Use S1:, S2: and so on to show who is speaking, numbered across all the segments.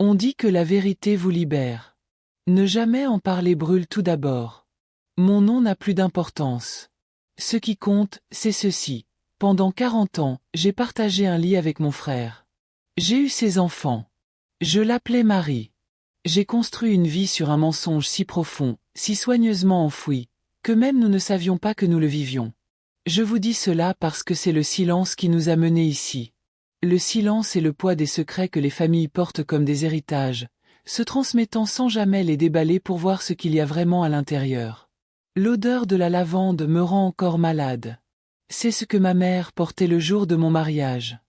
S1: On dit que la vérité vous libère. Ne jamais en parler brûle tout d'abord. Mon nom n'a plus d'importance. Ce qui compte, c'est ceci. Pendant 40 ans, j'ai partagé un lit avec mon frère. J'ai eu ses enfants. Je l'appelais Marie. J'ai construit une vie sur un mensonge si profond, si soigneusement enfoui, que même nous ne savions pas que nous le vivions. Je vous dis cela parce que c'est le silence qui nous a menés ici. Le silence et le poids des secrets que les familles portent comme des héritages, se transmettant sans jamais les déballer pour voir ce qu'il y a vraiment à l'intérieur. L'odeur de la lavande me rend encore malade. C'est ce que ma mère portait le jour de mon mariage.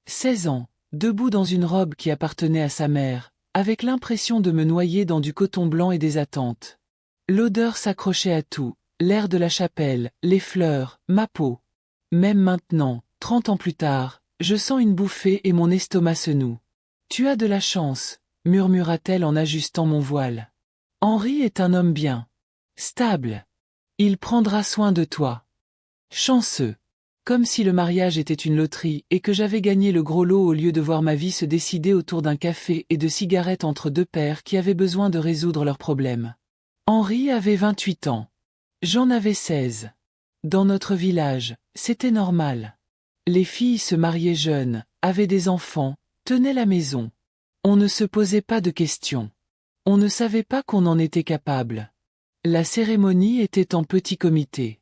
S1: 16 ans, debout dans une robe qui appartenait à sa mère, avec l'impression de me noyer dans du coton blanc et des attentes. L'odeur s'accrochait à tout, l'air de la chapelle, les fleurs, ma peau. Même maintenant, 30 ans plus tard, je sens une bouffée et mon estomac se noue. « Tu as de la chance », murmura-t-elle en ajustant mon voile. « Henri est un homme bien. Stable. Il prendra soin de toi. Chanceux. » Comme si le mariage était une loterie et que j'avais gagné le gros lot au lieu de voir ma vie se décider autour d'un café et de cigarettes entre deux pères qui avaient besoin de résoudre leurs problèmes. Henri avait 28 ans. J'en avais 16. Dans notre village, c'était normal. Les filles se mariaient jeunes, avaient des enfants, tenaient la maison. On ne se posait pas de questions. On ne savait pas qu'on en était capable. La cérémonie était en petit comité.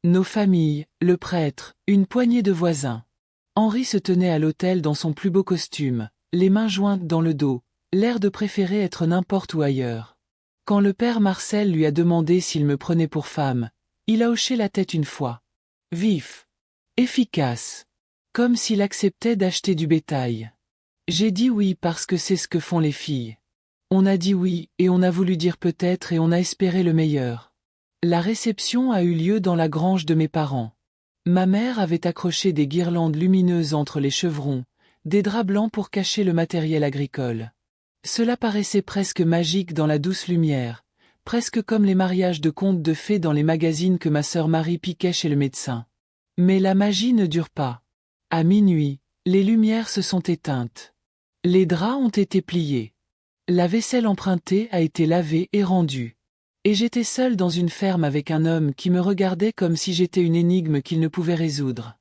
S1: Nos familles, le prêtre, une poignée de voisins. Henri se tenait à l'autel dans son plus beau costume, les mains jointes dans le dos, l'air de préférer être n'importe où ailleurs. Quand le père Marcel lui a demandé s'il me prenait pour femme, il a hoché la tête une fois. Vif. Efficace. Comme s'il acceptait d'acheter du bétail. J'ai dit oui parce que c'est ce que font les filles. On a dit oui, et on a voulu dire peut-être et on a espéré le meilleur. La réception a eu lieu dans la grange de mes parents. Ma mère avait accroché des guirlandes lumineuses entre les chevrons, des draps blancs pour cacher le matériel agricole. Cela paraissait presque magique dans la douce lumière, presque comme les mariages de contes de fées dans les magazines que ma sœur Marie piquait chez le médecin. Mais la magie ne dure pas. À minuit, les lumières se sont éteintes. Les draps ont été pliés. La vaisselle empruntée a été lavée et rendue. Et j'étais seule dans une ferme avec un homme qui me regardait comme si j'étais une énigme qu'il ne pouvait résoudre.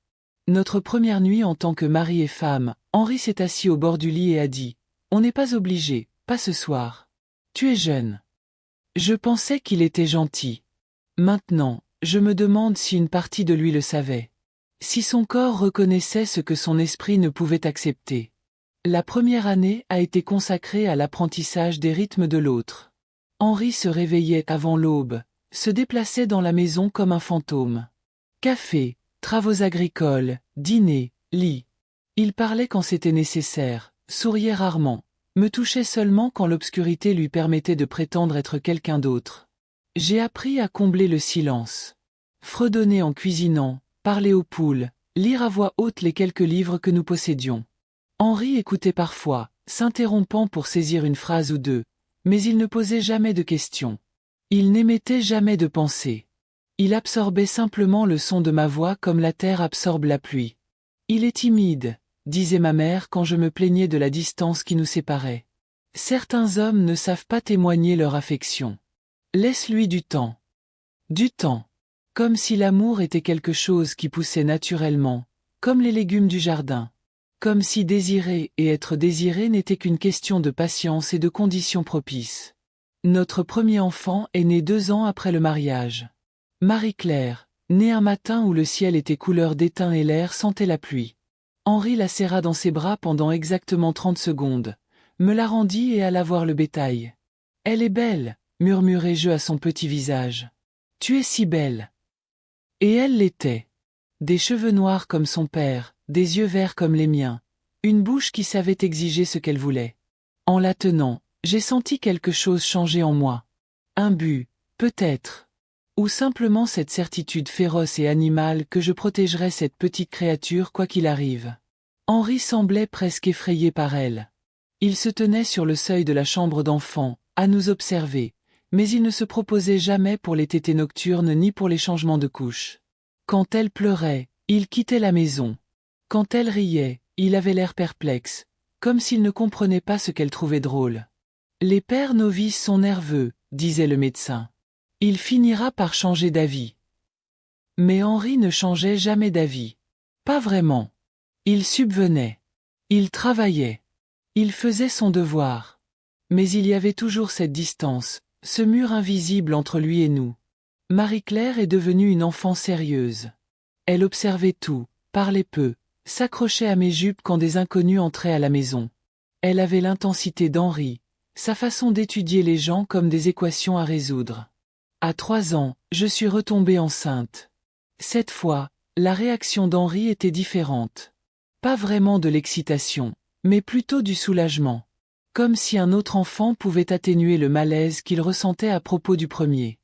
S1: Notre première nuit en tant que mari et femme, Henri s'est assis au bord du lit et a dit « On n'est pas obligé, pas ce soir. Tu es jeune. » Je pensais qu'il était gentil. Maintenant, je me demande si une partie de lui le savait. Si son corps reconnaissait ce que son esprit ne pouvait accepter. La première année a été consacrée à l'apprentissage des rythmes de l'autre. Henri se réveillait avant l'aube, se déplaçait dans la maison comme un fantôme. Café, travaux agricoles, dîner, lit. Il parlait quand c'était nécessaire, souriait rarement, me touchait seulement quand l'obscurité lui permettait de prétendre être quelqu'un d'autre. J'ai appris à combler le silence. Fredonner en cuisinant, parler aux poules, lire à voix haute les quelques livres que nous possédions. Henri écoutait parfois, s'interrompant pour saisir une phrase ou deux, mais il ne posait jamais de questions. Il n'émettait jamais de pensée. Il absorbait simplement le son de ma voix comme la terre absorbe la pluie. « Il est timide », disait ma mère quand je me plaignais de la distance qui nous séparait. « Certains hommes ne savent pas témoigner leur affection. Laisse-lui du temps. » Du temps. Comme si l'amour était quelque chose qui poussait naturellement, comme les légumes du jardin. Comme si désirer et être désiré n'était qu'une question de patience et de conditions propices. Notre premier enfant est né 2 ans après le mariage. Marie-Claire, née un matin où le ciel était couleur d'étain et l'air sentait la pluie. Henri la serra dans ses bras pendant exactement 30 secondes, me la rendit et alla voir le bétail. « Elle est belle », murmurai-je à son petit visage. « Tu es si belle. » Et elle l'était. Des cheveux noirs comme son père, des yeux verts comme les miens, une bouche qui savait exiger ce qu'elle voulait. En la tenant, j'ai senti quelque chose changer en moi. Un but, peut-être. Ou simplement cette certitude féroce et animale que je protégerais cette petite créature quoi qu'il arrive. Henri semblait presque effrayé par elle. Il se tenait sur le seuil de la chambre d'enfant, à nous observer, mais il ne se proposait jamais pour les tétées nocturnes ni pour les changements de couche. Quand elle pleurait, il quittait la maison. Quand elle riait, il avait l'air perplexe, comme s'il ne comprenait pas ce qu'elle trouvait drôle. Les pères novices sont nerveux, disait le médecin. Il finira par changer d'avis. Mais Henri ne changeait jamais d'avis. Pas vraiment. Il subvenait. Il travaillait. Il faisait son devoir. Mais il y avait toujours cette distance, ce mur invisible entre lui et nous. Marie-Claire est devenue une enfant sérieuse. Elle observait tout, parlait peu, s'accrochait à mes jupes quand des inconnus entraient à la maison. Elle avait l'intensité d'Henri, sa façon d'étudier les gens comme des équations à résoudre. À 3 ans, je suis retombée enceinte. Cette fois, la réaction d'Henri était différente. Pas vraiment de l'excitation, mais plutôt du soulagement. Comme si un autre enfant pouvait atténuer le malaise qu'il ressentait à propos du premier.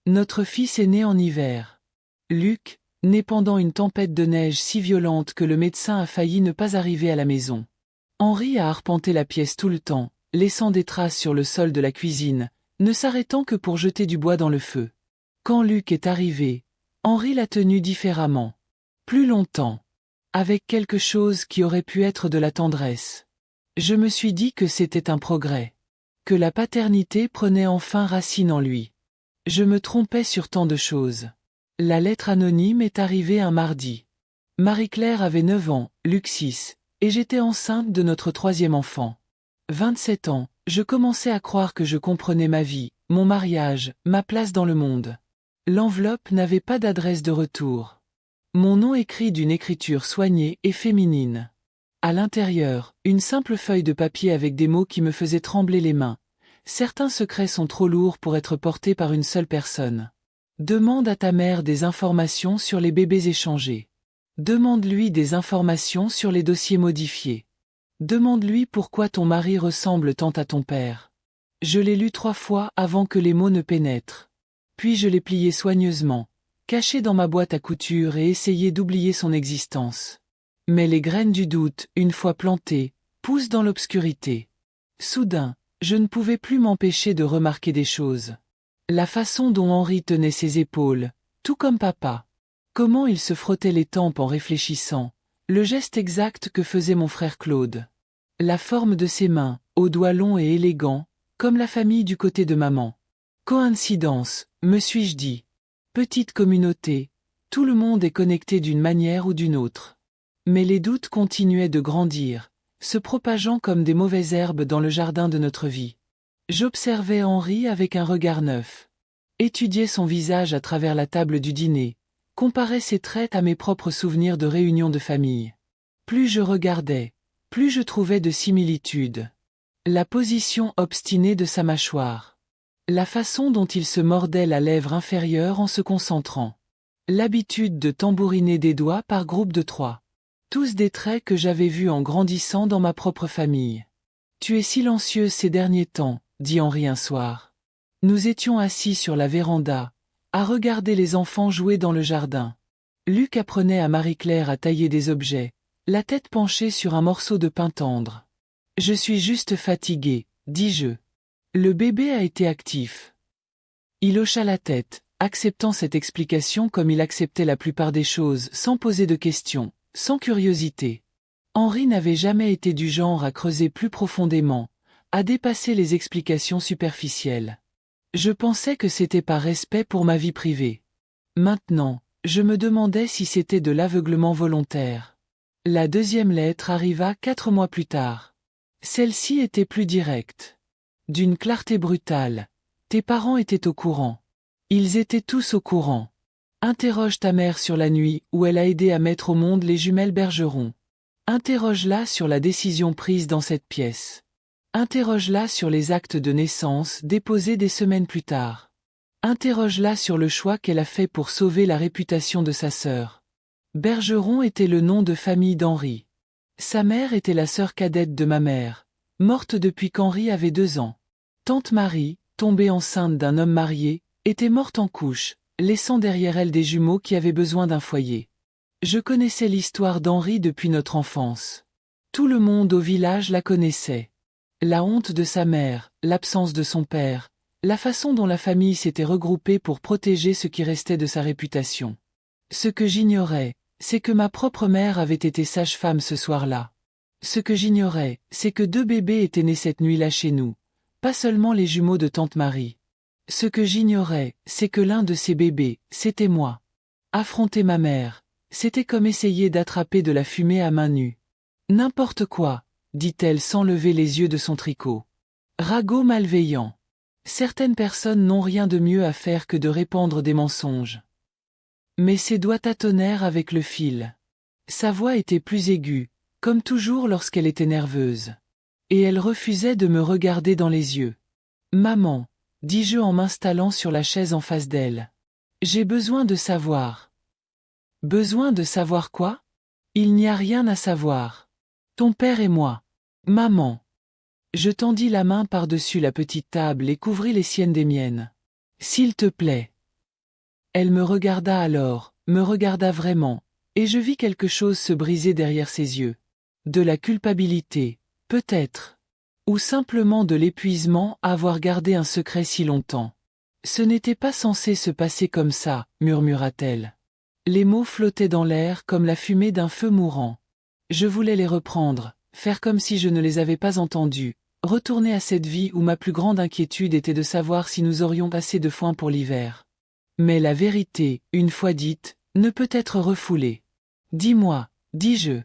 S1: Notre fils est né en hiver. Luc, né pendant une tempête de neige si violente que le médecin a failli ne pas arriver à la maison. Henri a arpenté la pièce tout le temps, laissant des traces sur le sol de la cuisine, ne s'arrêtant que pour jeter du bois dans le feu. Quand Luc est arrivé, Henri l'a tenu différemment. Plus longtemps. Avec quelque chose qui aurait pu être de la tendresse. Je me suis dit que c'était un progrès. Que la paternité prenait enfin racine en lui. Je me trompais sur tant de choses. La lettre anonyme est arrivée un mardi. Marie-Claire avait 9 ans, Luc 6, et j'étais enceinte de notre 3e enfant. 27 ans, je commençais à croire que je comprenais ma vie, mon mariage, ma place dans le monde. L'enveloppe n'avait pas d'adresse de retour. Mon nom écrit d'une écriture soignée et féminine. À l'intérieur, une simple feuille de papier avec des mots qui me faisaient trembler les mains. Certains secrets sont trop lourds pour être portés par une seule personne. Demande à ta mère des informations sur les bébés échangés. Demande-lui des informations sur les dossiers modifiés. Demande-lui pourquoi ton mari ressemble tant à ton père. Je l'ai lu 3 fois avant que les mots ne pénètrent. Puis je l'ai plié soigneusement, caché dans ma boîte à couture et essayé d'oublier son existence. Mais les graines du doute, une fois plantées, poussent dans l'obscurité. Soudain, je ne pouvais plus m'empêcher de remarquer des choses. La façon dont Henri tenait ses épaules, tout comme papa. Comment il se frottait les tempes en réfléchissant, le geste exact que faisait mon frère Claude. La forme de ses mains, aux doigts longs et élégants, comme la famille du côté de maman. Coïncidence, me suis-je dit. Petite communauté, tout le monde est connecté d'une manière ou d'une autre. Mais les doutes continuaient de grandir, se propageant comme des mauvaises herbes dans le jardin de notre vie. J'observais Henri avec un regard neuf. Étudiais son visage à travers la table du dîner, comparais ses traits à mes propres souvenirs de réunions de famille. Plus je regardais, plus je trouvais de similitudes. La position obstinée de sa mâchoire. La façon dont il se mordait la lèvre inférieure en se concentrant. L'habitude de tambouriner des doigts par groupe de 3. Tous des traits que j'avais vus en grandissant dans ma propre famille. Tu es silencieuse ces derniers temps, dit Henri un soir. Nous étions assis sur la véranda, à regarder les enfants jouer dans le jardin. Luc apprenait à Marie-Claire à tailler des objets, la tête penchée sur un morceau de pain tendre. Je suis juste fatigué, dis-je. Le bébé a été actif. Il hocha la tête, acceptant cette explication comme il acceptait la plupart des choses sans poser de questions, sans curiosité. Henri n'avait jamais été du genre à creuser plus profondément, à dépasser les explications superficielles. Je pensais que c'était par respect pour ma vie privée. Maintenant, je me demandais si c'était de l'aveuglement volontaire. La 2e lettre arriva 4 mois plus tard. Celle-ci était plus directe. D'une clarté brutale. Tes parents étaient au courant. Ils étaient tous au courant. Interroge ta mère sur la nuit où elle a aidé à mettre au monde les jumelles Bergeron. Interroge-la sur la décision prise dans cette pièce. Interroge-la sur les actes de naissance déposés des semaines plus tard. Interroge-la sur le choix qu'elle a fait pour sauver la réputation de sa sœur. Bergeron était le nom de famille d'Henri. Sa mère était la sœur cadette de ma mère, morte depuis qu'Henri avait 2 ans. Tante Marie, tombée enceinte d'un homme marié, était morte en couche, laissant derrière elle des jumeaux qui avaient besoin d'un foyer. Je connaissais l'histoire d'Henri depuis notre enfance. Tout le monde au village la connaissait. La honte de sa mère, l'absence de son père, la façon dont la famille s'était regroupée pour protéger ce qui restait de sa réputation. Ce que j'ignorais, c'est que ma propre mère avait été sage-femme ce soir-là. Ce que j'ignorais, c'est que 2 bébés étaient nés cette nuit-là chez nous, pas seulement les jumeaux de tante Marie. Ce que j'ignorais, c'est que l'un de ces bébés, c'était moi. Affronter ma mère, c'était comme essayer d'attraper de la fumée à main nue. N'importe quoi, dit-elle sans lever les yeux de son tricot. Ragot malveillant. Certaines personnes n'ont rien de mieux à faire que de répandre des mensonges. Mais ses doigts tâtonnèrent avec le fil. Sa voix était plus aiguë, comme toujours lorsqu'elle était nerveuse. Et elle refusait de me regarder dans les yeux. Maman, dis-je en m'installant sur la chaise en face d'elle. J'ai besoin de savoir. Besoin de savoir quoi? Il n'y a rien à savoir. Ton père et moi. Maman. Je tendis la main par-dessus la petite table et couvris les siennes des miennes. S'il te plaît. Elle me regarda alors, me regarda vraiment, et je vis quelque chose se briser derrière ses yeux. De la culpabilité, peut-être. Ou simplement de l'épuisement à avoir gardé un secret si longtemps. Ce n'était pas censé se passer comme ça, murmura-t-elle. Les mots flottaient dans l'air comme la fumée d'un feu mourant. Je voulais les reprendre, faire comme si je ne les avais pas entendus, retourner à cette vie où ma plus grande inquiétude était de savoir si nous aurions assez de foin pour l'hiver. Mais la vérité, une fois dite, ne peut être refoulée. Dis-moi, dis-je.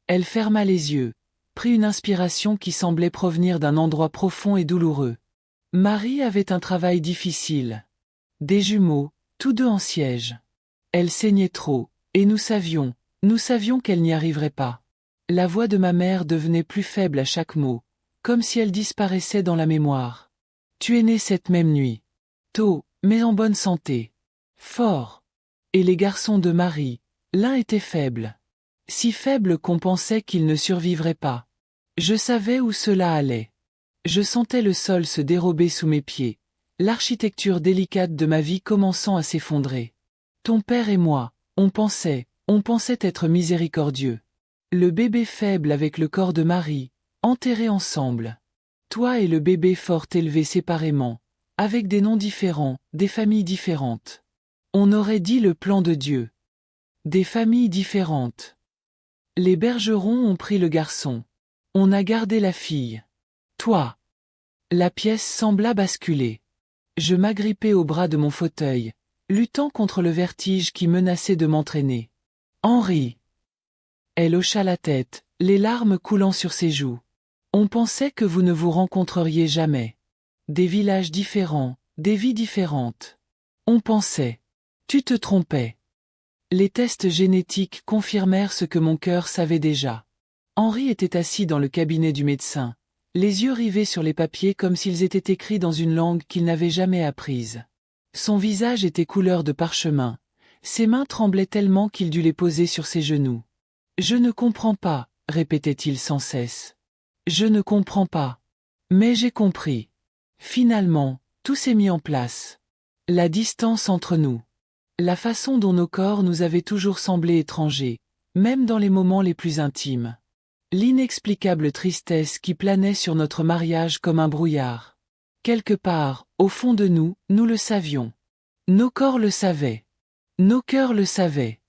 S1: Elle ferma les yeux, prit une inspiration qui semblait provenir d'un endroit profond et douloureux. Marie avait un travail difficile. Des jumeaux, tous 2 en siège. Elle saignait trop, et nous savions qu'elle n'y arriverait pas. La voix de ma mère devenait plus faible à chaque mot, comme si elle disparaissait dans la mémoire. Tu es né cette même nuit. Tôt, mais en bonne santé. Fort. Et les garçons de Marie, l'un était faible. Si faible qu'on pensait qu'il ne survivrait pas. Je savais où cela allait. Je sentais le sol se dérober sous mes pieds, l'architecture délicate de ma vie commençant à s'effondrer. Ton père et moi, on pensait être miséricordieux. Le bébé faible avec le corps de Marie, enterrés ensemble. Toi et le bébé fort élevé séparément, avec des noms différents, des familles différentes. On aurait dit le plan de Dieu. Des familles différentes. Les bergerons ont pris le garçon. On a gardé la fille. Toi. La pièce sembla basculer. Je m'agrippai au bras de mon fauteuil, luttant contre le vertige qui menaçait de m'entraîner. Henri. Elle hocha la tête, les larmes coulant sur ses joues. On pensait que vous ne vous rencontreriez jamais. Des villages différents, des vies différentes. On pensait. Tu te trompais. Les tests génétiques confirmèrent ce que mon cœur savait déjà. Henri était assis dans le cabinet du médecin, les yeux rivés sur les papiers comme s'ils étaient écrits dans une langue qu'il n'avait jamais apprise. Son visage était couleur de parchemin, ses mains tremblaient tellement qu'il dut les poser sur ses genoux. « Je ne comprends pas », répétait-il sans cesse. « Je ne comprends pas. Mais j'ai compris. » Finalement, tout s'est mis en place. La distance entre nous. La façon dont nos corps nous avaient toujours semblé étrangers, même dans les moments les plus intimes. L'inexplicable tristesse qui planait sur notre mariage comme un brouillard. Quelque part, au fond de nous, nous le savions. Nos corps le savaient. Nos cœurs le savaient.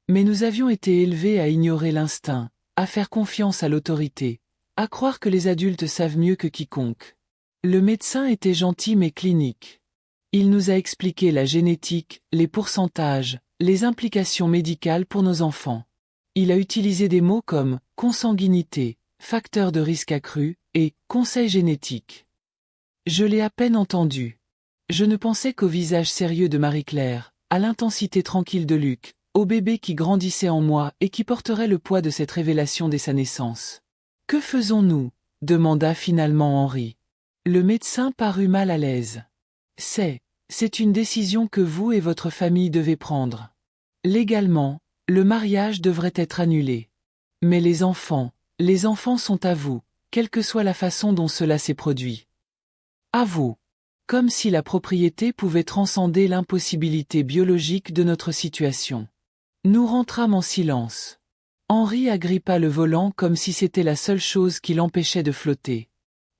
S1: Mais nous avions été élevés à ignorer l'instinct, à faire confiance à l'autorité, à croire que les adultes savent mieux que quiconque. Le médecin était gentil mais clinique. Il nous a expliqué la génétique, les pourcentages, les implications médicales pour nos enfants. Il a utilisé des mots comme « consanguinité »,« facteur de risque accru » et « conseil génétique ». Je l'ai à peine entendu. Je ne pensais qu'au visage sérieux de Marie-Claire, à l'intensité tranquille de Luc, au bébé qui grandissait en moi et qui porterait le poids de cette révélation dès sa naissance. « Que faisons-nous » demanda finalement Henri. Le médecin parut mal à l'aise. « C'est une décision que vous et votre famille devez prendre. Légalement, le mariage devrait être annulé. Mais les enfants sont à vous, quelle que soit la façon dont cela s'est produit. À vous. » Comme si la propriété pouvait transcender l'impossibilité biologique de notre situation. Nous rentrâmes en silence. Henri agrippa le volant comme si c'était la seule chose qui l'empêchait de flotter.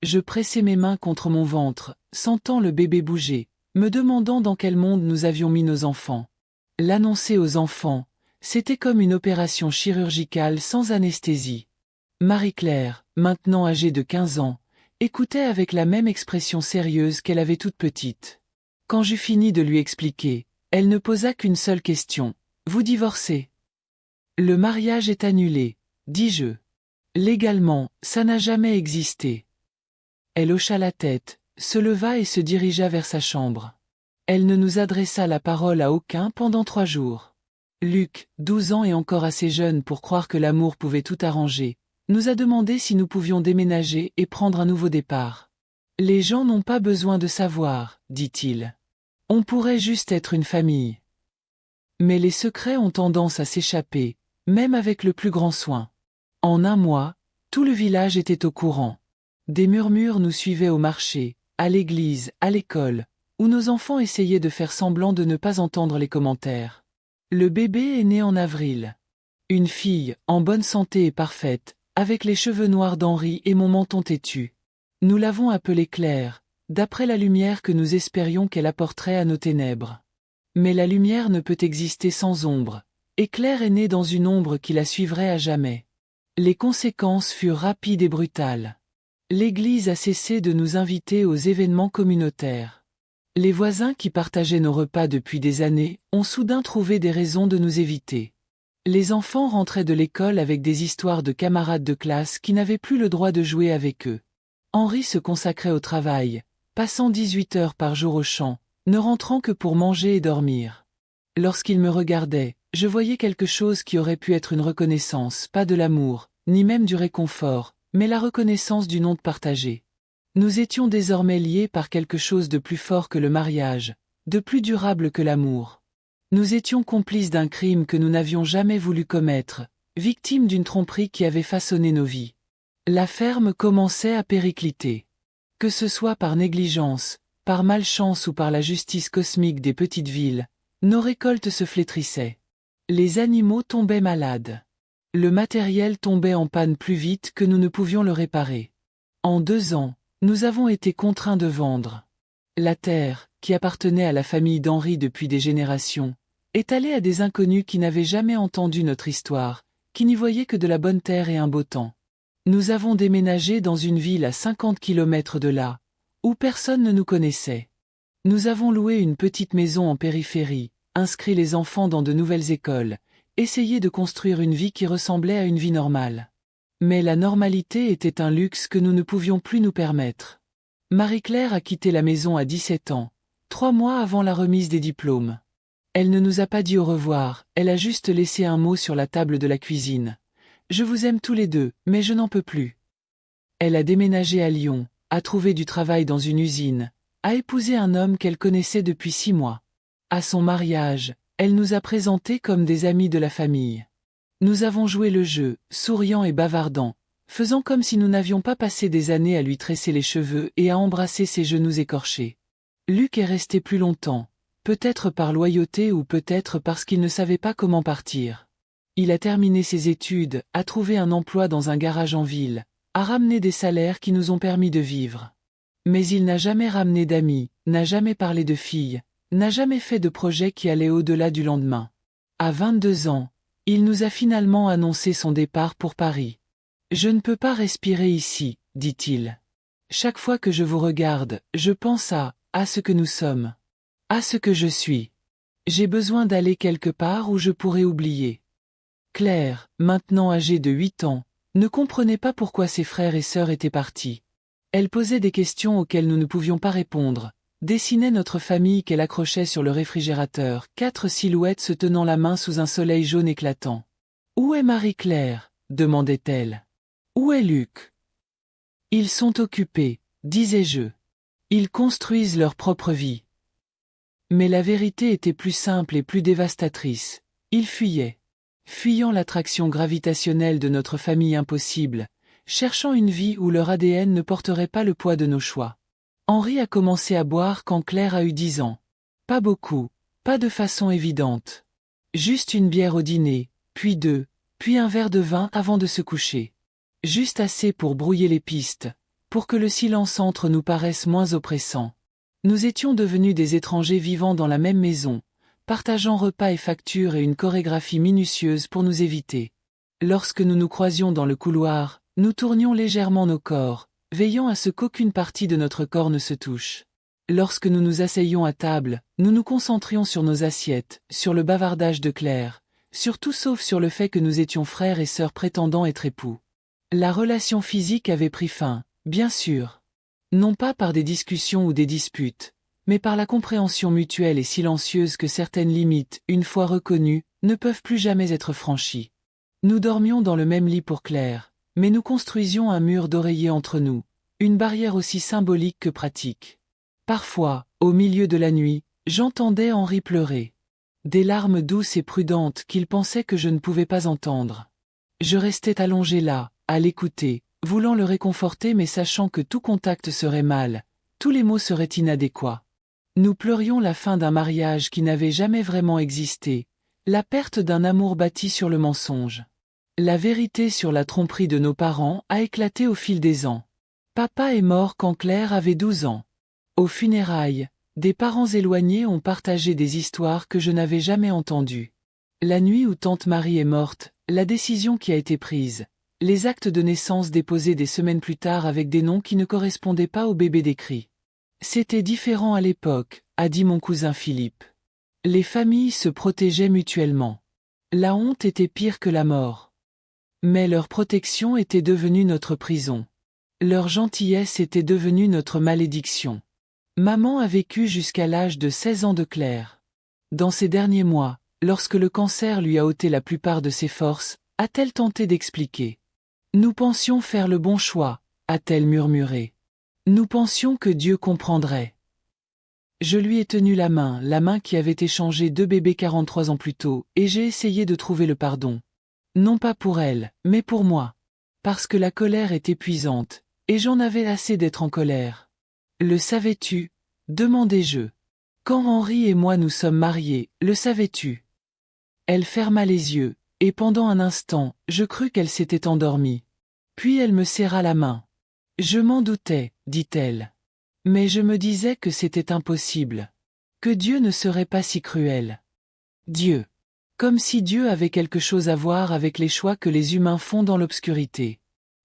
S1: Je pressai mes mains contre mon ventre, sentant le bébé bouger, me demandant dans quel monde nous avions mis nos enfants. L'annoncer aux enfants, c'était comme une opération chirurgicale sans anesthésie. Marie-Claire, maintenant âgée de 15 ans, écoutait avec la même expression sérieuse qu'elle avait toute petite. Quand j'eus fini de lui expliquer, elle ne posa qu'une seule question. « Vous divorcez ?» « Le mariage est annulé, dis-je. Légalement, ça n'a jamais existé. » Elle hocha la tête, se leva et se dirigea vers sa chambre. Elle ne nous adressa la parole à aucun pendant 3 jours. Luc, 12 ans et encore assez jeune pour croire que l'amour pouvait tout arranger, nous a demandé si nous pouvions déménager et prendre un nouveau départ. « Les gens n'ont pas besoin de savoir, dit-il. On pourrait juste être une famille. » Mais les secrets ont tendance à s'échapper, même avec le plus grand soin. En un mois, tout le village était au courant. Des murmures nous suivaient au marché, à l'église, à l'école, où nos enfants essayaient de faire semblant de ne pas entendre les commentaires. Le bébé est né en avril. Une fille, en bonne santé et parfaite, avec les cheveux noirs d'Henri et mon menton têtu. Nous l'avons appelée Claire, d'après la lumière que nous espérions qu'elle apporterait à nos ténèbres. Mais la lumière ne peut exister sans ombre, et Claire est née dans une ombre qui la suivrait à jamais. Les conséquences furent rapides et brutales. L'Église a cessé de nous inviter aux événements communautaires. Les voisins qui partageaient nos repas depuis des années ont soudain trouvé des raisons de nous éviter. Les enfants rentraient de l'école avec des histoires de camarades de classe qui n'avaient plus le droit de jouer avec eux. Henri se consacrait au travail, passant 18 heures par jour au champ, ne rentrant que pour manger et dormir. Lorsqu'il me regardait, je voyais quelque chose qui aurait pu être une reconnaissance, pas de l'amour, ni même du réconfort, mais la reconnaissance d'une honte partagée. Nous étions désormais liés par quelque chose de plus fort que le mariage, de plus durable que l'amour. Nous étions complices d'un crime que nous n'avions jamais voulu commettre, victimes d'une tromperie qui avait façonné nos vies. La ferme commençait à péricliter. Que ce soit par négligence, par malchance ou par la justice cosmique des petites villes, nos récoltes se flétrissaient. Les animaux tombaient malades. Le matériel tombait en panne plus vite que nous ne pouvions le réparer. En 2 ans, nous avons été contraints de vendre. La terre, qui appartenait à la famille d'Henri depuis des générations, est allée à des inconnus qui n'avaient jamais entendu notre histoire, qui n'y voyaient que de la bonne terre et un beau temps. Nous avons déménagé dans une ville à 50 kilomètres de là, où personne ne nous connaissait. Nous avons loué une petite maison en périphérie, inscrit les enfants dans de nouvelles écoles, essayé de construire une vie qui ressemblait à une vie normale. Mais la normalité était un luxe que nous ne pouvions plus nous permettre. Marie-Claire a quitté la maison à 17 ans, 3 mois avant la remise des diplômes. Elle ne nous a pas dit au revoir, elle a juste laissé un mot sur la table de la cuisine. « Je vous aime tous les deux, mais je n'en peux plus. » Elle a déménagé à Lyon, a trouvé du travail dans une usine, a épousé un homme qu'elle connaissait depuis 6 mois. À son mariage, elle nous a présentés comme des amis de la famille. Nous avons joué le jeu, souriant et bavardant, faisant comme si nous n'avions pas passé des années à lui tresser les cheveux et à embrasser ses genoux écorchés. Luc est resté plus longtemps, peut-être par loyauté ou peut-être parce qu'il ne savait pas comment partir. Il a terminé ses études, a trouvé un emploi dans un garage en ville, a ramené des salaires qui nous ont permis de vivre. Mais il n'a jamais ramené d'amis, n'a jamais parlé de filles, n'a jamais fait de projet qui allait au-delà du lendemain. À 22 ans, il nous a finalement annoncé son départ pour Paris. « Je ne peux pas respirer ici, dit-il. Chaque fois que je vous regarde, je pense à ce que nous sommes, à ce que je suis. J'ai besoin d'aller quelque part où je pourrais oublier. » Claire, maintenant âgée de 8 ans, ne comprenait pas pourquoi ses frères et sœurs étaient partis. Elle posait des questions auxquelles nous ne pouvions pas répondre, dessinait notre famille qu'elle accrochait sur le réfrigérateur, 4 silhouettes se tenant la main sous un soleil jaune éclatant. « Où est Marie-Claire » demandait-elle. « Où est Luc ?»« Ils sont occupés, disais-je. Ils construisent leur propre vie. » Mais la vérité était plus simple et plus dévastatrice. Ils fuyaient. Fuyant l'attraction gravitationnelle de notre famille impossible, cherchant une vie où leur ADN ne porterait pas le poids de nos choix. Henri a commencé à boire quand Claire a eu 10 ans. Pas beaucoup, pas de façon évidente. Juste une bière au dîner, puis 2, puis un verre de vin avant de se coucher. Juste assez pour brouiller les pistes, pour que le silence entre nous paraisse moins oppressant. Nous étions devenus des étrangers vivant dans la même maison, partageant repas et factures et une chorégraphie minutieuse pour nous éviter. Lorsque nous nous croisions dans le couloir, nous tournions légèrement nos corps, veillant à ce qu'aucune partie de notre corps ne se touche. Lorsque nous nous asseyions à table, nous nous concentrions sur nos assiettes, sur le bavardage de Claire, sur tout sauf sur le fait que nous étions frères et sœurs prétendant être époux. La relation physique avait pris fin, bien sûr. Non pas par des discussions ou des disputes, mais par la compréhension mutuelle et silencieuse que certaines limites, une fois reconnues, ne peuvent plus jamais être franchies. Nous dormions dans le même lit pour Claire, mais nous construisions un mur d'oreiller entre nous, une barrière aussi symbolique que pratique. Parfois, au milieu de la nuit, j'entendais Henri pleurer. Des larmes douces et prudentes qu'il pensait que je ne pouvais pas entendre. Je restais allongé là, à l'écouter, voulant le réconforter mais sachant que tout contact serait mal, tous les mots seraient inadéquats. Nous pleurions la fin d'un mariage qui n'avait jamais vraiment existé, la perte d'un amour bâti sur le mensonge. La vérité sur la tromperie de nos parents a éclaté au fil des ans. Papa est mort quand Claire avait 12 ans. Aux funérailles, des parents éloignés ont partagé des histoires que je n'avais jamais entendues. La nuit où tante Marie est morte, la décision qui a été prise, les actes de naissance déposés des semaines plus tard avec des noms qui ne correspondaient pas au bébé décrit. C'était différent à l'époque, a dit mon cousin Philippe. Les familles se protégeaient mutuellement. La honte était pire que la mort. Mais leur protection était devenue notre prison. Leur gentillesse était devenue notre malédiction. Maman a vécu jusqu'à l'âge de 16 ans de Claire. Dans ces derniers mois, lorsque le cancer lui a ôté la plupart de ses forces, a-t-elle tenté d'expliquer. Nous pensions faire le bon choix, a-t-elle murmuré. Nous pensions que Dieu comprendrait. Je lui ai tenu la main qui avait échangé 2 bébés 43 ans plus tôt, et j'ai essayé de trouver le pardon. Non pas pour elle, mais pour moi. Parce que la colère est épuisante, et j'en avais assez d'être en colère. Le savais-tu? Demandai-je. Quand Henri et moi nous sommes mariés, le savais-tu? Elle ferma les yeux, et pendant un instant, je crus qu'elle s'était endormie. Puis elle me serra la main. Je m'en doutais, dit-elle. Mais je me disais que c'était impossible. Que Dieu ne serait pas si cruel. Dieu. Comme si Dieu avait quelque chose à voir avec les choix que les humains font dans l'obscurité.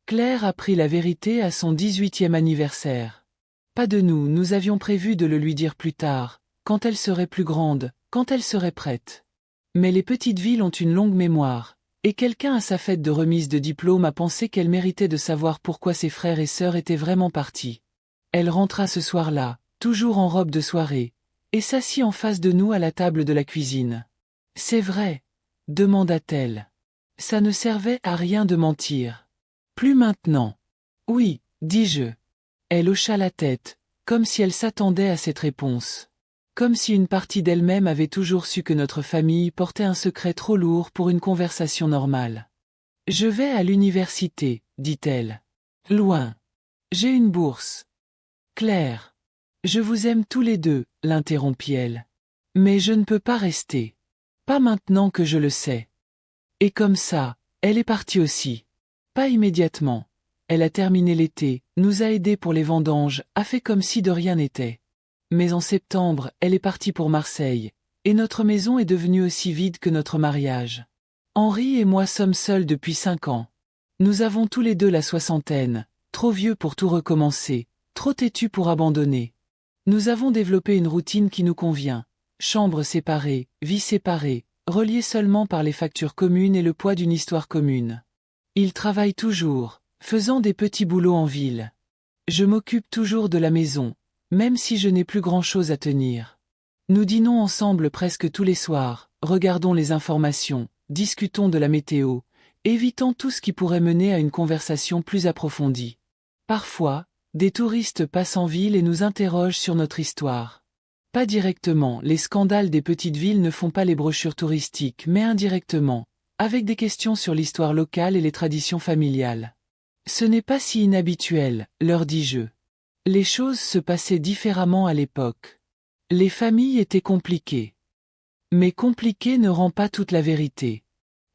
S1: Claire apprit la vérité à son 18e anniversaire. Pas de nous, nous avions prévu de le lui dire plus tard, quand elle serait plus grande, quand elle serait prête. Mais les petites villes ont une longue mémoire, et quelqu'un à sa fête de remise de diplôme a pensé qu'elle méritait de savoir pourquoi ses frères et sœurs étaient vraiment partis. Elle rentra ce soir-là, toujours en robe de soirée, et s'assit en face de nous à la table de la cuisine. « C'est vrai ?» demanda-t-elle. Ça ne servait à rien de mentir. « Plus maintenant. »« Oui, dis-je. » Elle hocha la tête, comme si elle s'attendait à cette réponse. Comme si une partie d'elle-même avait toujours su que notre famille portait un secret trop lourd pour une conversation normale. « Je vais à l'université, dit-elle. Loin. J'ai une bourse. Claire. Je vous aime tous les deux, l'interrompit-elle. Mais je ne peux pas rester. Pas maintenant que je le sais. Et comme ça, elle est partie aussi. Pas immédiatement. Elle a terminé l'été, nous a aidés pour les vendanges, a fait comme si de rien n'était. Mais en septembre, elle est partie pour Marseille, et notre maison est devenue aussi vide que notre mariage. Henri et moi sommes seuls depuis 5 ans. Nous avons tous les deux la soixantaine, trop vieux pour tout recommencer, trop têtus pour abandonner. Nous avons développé une routine qui nous convient. Chambres séparées, vie séparée, reliées seulement par les factures communes et le poids d'une histoire commune. Il travaille toujours, faisant des petits boulots en ville. Je m'occupe toujours de la maison, même si je n'ai plus grand-chose à tenir. Nous dînons ensemble presque tous les soirs, regardons les informations, discutons de la météo, évitant tout ce qui pourrait mener à une conversation plus approfondie. Parfois, des touristes passent en ville et nous interrogent sur notre histoire. Pas directement, les scandales des petites villes ne font pas les brochures touristiques, mais indirectement, avec des questions sur l'histoire locale et les traditions familiales. Ce n'est pas si inhabituel, leur dis-je. Les choses se passaient différemment à l'époque. Les familles étaient compliquées. Mais compliqué ne rend pas toute la vérité.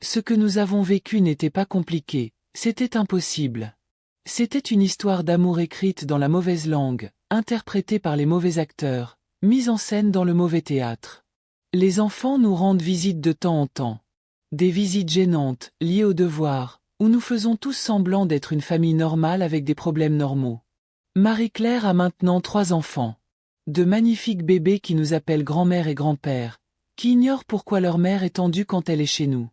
S1: Ce que nous avons vécu n'était pas compliqué, c'était impossible. C'était une histoire d'amour écrite dans la mauvaise langue, interprétée par les mauvais acteurs, mise en scène dans le mauvais théâtre. Les enfants nous rendent visite de temps en temps. Des visites gênantes, liées au devoir, où nous faisons tous semblant d'être une famille normale avec des problèmes normaux. Marie-Claire a maintenant 3 enfants. De magnifiques bébés qui nous appellent grand-mère et grand-père, qui ignorent pourquoi leur mère est tendue quand elle est chez nous.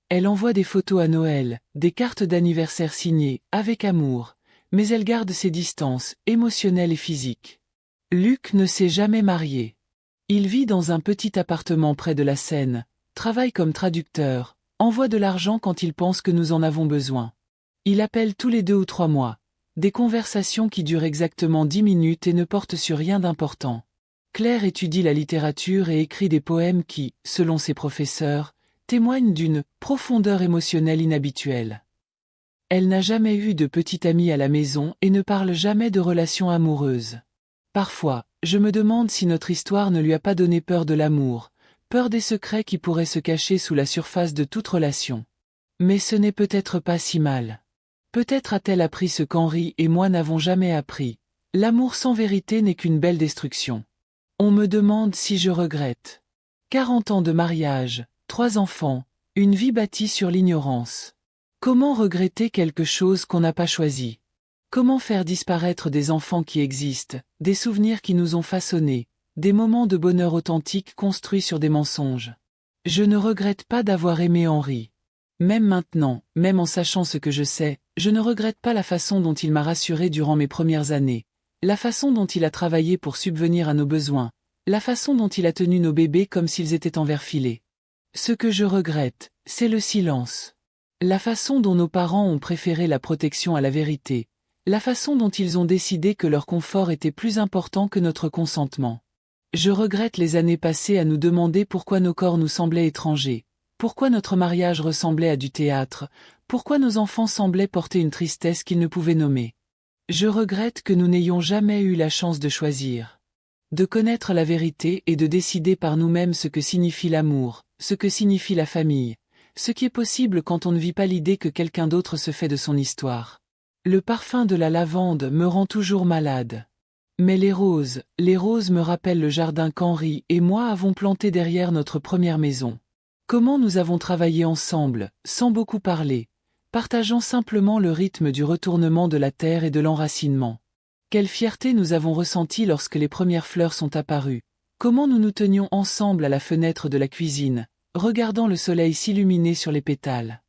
S1: Elle envoie des photos à Noël, des cartes d'anniversaire signées, avec amour, mais elle garde ses distances, émotionnelles et physiques. Luc ne s'est jamais marié. Il vit dans un petit appartement près de la Seine, travaille comme traducteur, envoie de l'argent quand il pense que nous en avons besoin. Il appelle tous les 2 ou 3 mois. Des conversations qui durent exactement 10 minutes et ne portent sur rien d'important. Claire étudie la littérature et écrit des poèmes qui, selon ses professeurs, témoignent d'une profondeur émotionnelle inhabituelle. Elle n'a jamais eu de petite amie à la maison et ne parle jamais de relations amoureuses. Parfois, je me demande si notre histoire ne lui a pas donné peur de l'amour, peur des secrets qui pourraient se cacher sous la surface de toute relation. Mais ce n'est peut-être pas si mal. Peut-être a-t-elle appris ce qu'Henri et moi n'avons jamais appris. L'amour sans vérité n'est qu'une belle destruction. On me demande si je regrette. 40 ans de mariage, 3 enfants, une vie bâtie sur l'ignorance. Comment regretter quelque chose qu'on n'a pas choisi? Comment faire disparaître des enfants qui existent, des souvenirs qui nous ont façonnés, des moments de bonheur authentique construits sur des mensonges? Je ne regrette pas d'avoir aimé Henri. Même maintenant, même en sachant ce que je sais, je ne regrette pas la façon dont il m'a rassuré durant mes premières années, la façon dont il a travaillé pour subvenir à nos besoins, la façon dont il a tenu nos bébés comme s'ils étaient en verre filé. Ce que je regrette, c'est le silence. La façon dont nos parents ont préféré la protection à la vérité, la façon dont ils ont décidé que leur confort était plus important que notre consentement. Je regrette les années passées à nous demander pourquoi nos corps nous semblaient étrangers, pourquoi notre mariage ressemblait à du théâtre, pourquoi nos enfants semblaient porter une tristesse qu'ils ne pouvaient nommer. Je regrette que nous n'ayons jamais eu la chance de choisir, de connaître la vérité et de décider par nous-mêmes ce que signifie l'amour, ce que signifie la famille, ce qui est possible quand on ne vit pas l'idée que quelqu'un d'autre se fait de son histoire. Le parfum de la lavande me rend toujours malade. Mais les roses me rappellent le jardin qu'Henri et moi avons planté derrière notre première maison. Comment nous avons travaillé ensemble, sans beaucoup parler, partageant simplement le rythme du retournement de la terre et de l'enracinement. Quelle fierté nous avons ressentie lorsque les premières fleurs sont apparues. Comment nous nous tenions ensemble à la fenêtre de la cuisine, regardant le soleil s'illuminer sur les pétales.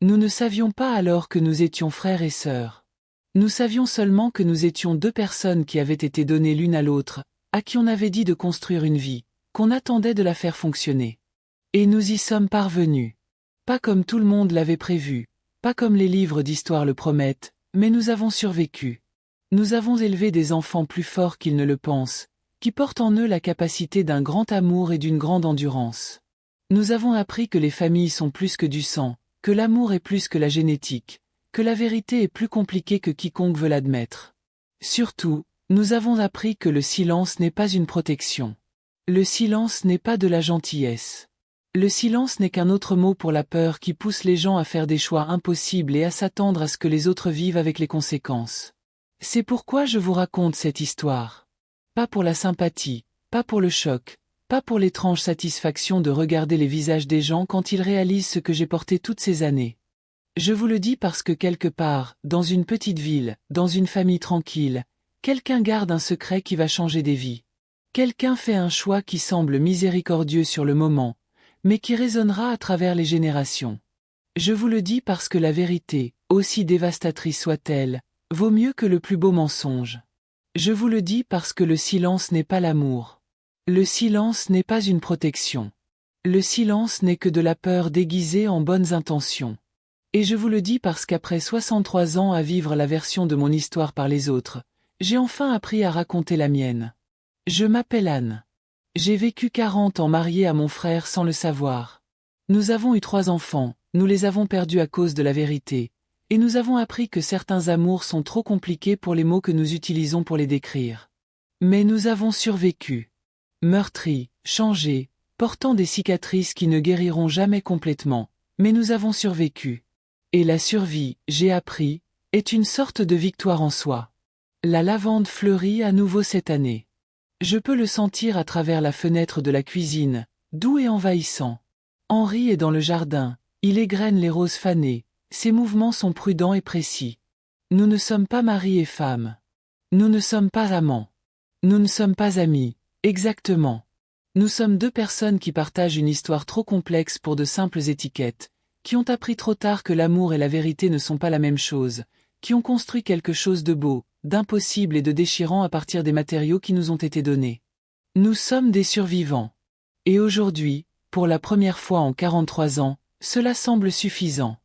S1: Nous ne savions pas alors que nous étions frères et sœurs. Nous savions seulement que nous étions 2 personnes qui avaient été données l'une à l'autre, à qui on avait dit de construire une vie, qu'on attendait de la faire fonctionner. Et nous y sommes parvenus. Pas comme tout le monde l'avait prévu, pas comme les livres d'histoire le promettent, mais nous avons survécu. Nous avons élevé des enfants plus forts qu'ils ne le pensent, qui portent en eux la capacité d'un grand amour et d'une grande endurance. Nous avons appris que les familles sont plus que du sang, que l'amour est plus que la génétique, que la vérité est plus compliquée que quiconque veut l'admettre. Surtout, nous avons appris que le silence n'est pas une protection. Le silence n'est pas de la gentillesse. Le silence n'est qu'un autre mot pour la peur qui pousse les gens à faire des choix impossibles et à s'attendre à ce que les autres vivent avec les conséquences. C'est pourquoi je vous raconte cette histoire. Pas pour la sympathie, pas pour le choc, pas pour l'étrange satisfaction de regarder les visages des gens quand ils réalisent ce que j'ai porté toutes ces années. Je vous le dis parce que quelque part, dans une petite ville, dans une famille tranquille, quelqu'un garde un secret qui va changer des vies. Quelqu'un fait un choix qui semble miséricordieux sur le moment, mais qui résonnera à travers les générations. Je vous le dis parce que la vérité, aussi dévastatrice soit-elle, vaut mieux que le plus beau mensonge. Je vous le dis parce que le silence n'est pas l'amour. Le silence n'est pas une protection. Le silence n'est que de la peur déguisée en bonnes intentions. Et je vous le dis parce qu'après 63 ans à vivre la version de mon histoire par les autres, j'ai enfin appris à raconter la mienne. Je m'appelle Anne. J'ai vécu 40 ans mariée à mon frère sans le savoir. Nous avons eu 3 enfants, nous les avons perdus à cause de la vérité, et nous avons appris que certains amours sont trop compliqués pour les mots que nous utilisons pour les décrire. Mais nous avons survécu. Meurtris, changés, portant des cicatrices qui ne guériront jamais complètement, mais nous avons survécu. Et la survie, j'ai appris, est une sorte de victoire en soi. La lavande fleurit à nouveau cette année. Je peux le sentir à travers la fenêtre de la cuisine, doux et envahissant. Henri est dans le jardin, il égrène les roses fanées, Ses mouvements sont prudents et précis. Nous ne sommes pas mari et femme. Nous ne sommes pas amants. Nous ne sommes pas amis, exactement. Nous sommes deux personnes qui partagent une histoire trop complexe pour de simples étiquettes, qui ont appris trop tard que l'amour et la vérité ne sont pas la même chose, qui ont construit quelque chose de beau, d'impossible et de déchirant à partir des matériaux qui nous ont été donnés. Nous sommes des survivants. Et aujourd'hui, pour la première fois en 43 ans, cela semble suffisant.